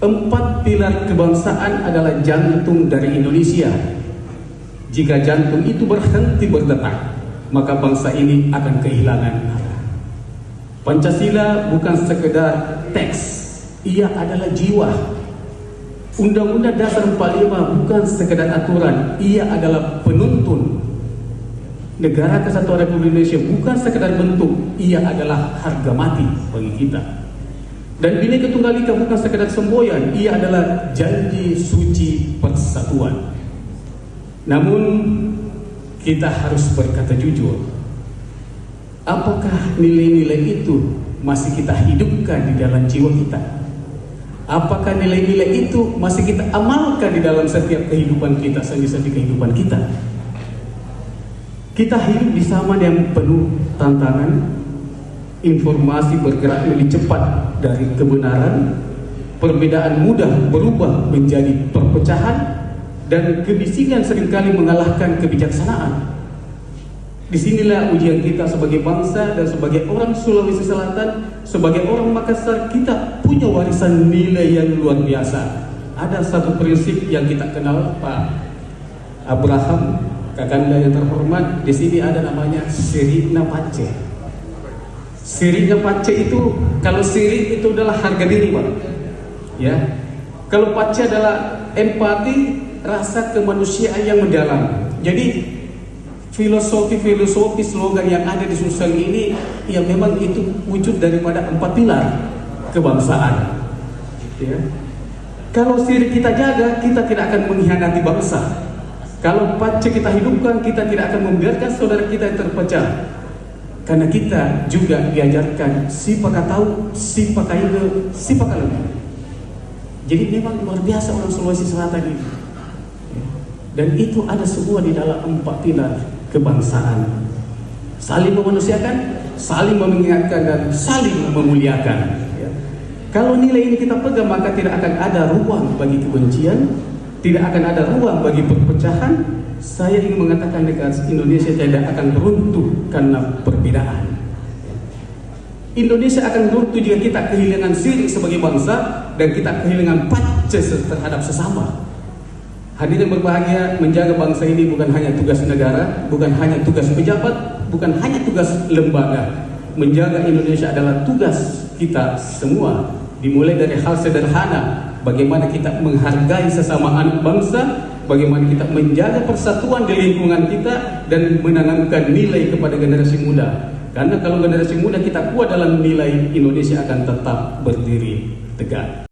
4 pilar kebangsaan adalah jantung dari Indonesia. Jika jantung itu berhenti berdetak, maka bangsa ini akan kehilangan arah. Pancasila bukan sekedar teks, ia adalah jiwa. Undang-Undang Dasar 45 bukan sekedar aturan, ia adalah penuntun. Negara Kesatuan Republik Indonesia bukan sekedar bentuk, ia adalah harga mati bagi kita. Dan Bhinneka Tunggal Ika bukan sekedar semboyan, ia adalah janji suci persatuan. Namun kita harus berkata jujur, apakah nilai-nilai itu masih kita hidupkan di dalam jiwa kita? Apakah nilai-nilai itu masih kita amalkan di dalam setiap kehidupan kita, sendi-sendi kehidupan kita? Kita hidup di zaman yang penuh tantangan, informasi bergerak lebih cepat dari kebenaran, perbedaan mudah berubah menjadi perpecahan, dan kebisingan seringkali mengalahkan kebijaksanaan. Disinilah ujian kita sebagai bangsa dan sebagai orang Sulawesi Selatan, sebagai orang Makassar. Kita punya warisan nilai yang luar biasa. Ada satu prinsip yang kita kenal, Pak Abraham, kakanda yang terhormat. Di sini ada namanya Sirina Pace. Sirina Pace itu, kalau siri itu adalah harga diri, Pak. Ya. Kalau Pace adalah empati, rasa kemanusiaan yang mendalam. Jadi filosofi slogan yang ada di Sulsel ini, ya memang itu wujud daripada 4 pilar kebangsaan. Ya. Kalau siri kita jaga, kita tidak akan mengkhianati bangsa. Kalau Pace kita hidupkan, kita tidak akan membiarkan saudara kita yang terpecah. Karena kita juga diajarkan si pakatau, si pakaiga, si pakalemu. Jadi memang luar biasa orang Sulawesi Selatan ini. Dan itu ada semua di dalam 4 pilar kebangsaan. Saling memanusiakan, saling mengingatkan, dan saling memuliakan. Ya. Kalau nilai ini kita pegang, maka tidak akan ada ruang bagi kebencian, tidak akan ada ruang bagi perpecahan. Saya ingin mengatakan negara Indonesia tidak akan runtuh karena perbedaan. Indonesia akan runtuh jika kita kehilangan siri sebagai bangsa dan kita kehilangan pace terhadap sesama. Hadirin berbahagia, menjaga bangsa ini bukan hanya tugas negara, bukan hanya tugas pejabat, bukan hanya tugas lembaga. Menjaga Indonesia adalah tugas kita semua. Dimulai dari hal sederhana, bagaimana kita menghargai sesama anak bangsa, bagaimana kita menjaga persatuan di lingkungan kita, dan menanamkan nilai kepada generasi muda. Karena kalau generasi muda kita kuat dalam nilai, Indonesia akan tetap berdiri tegak.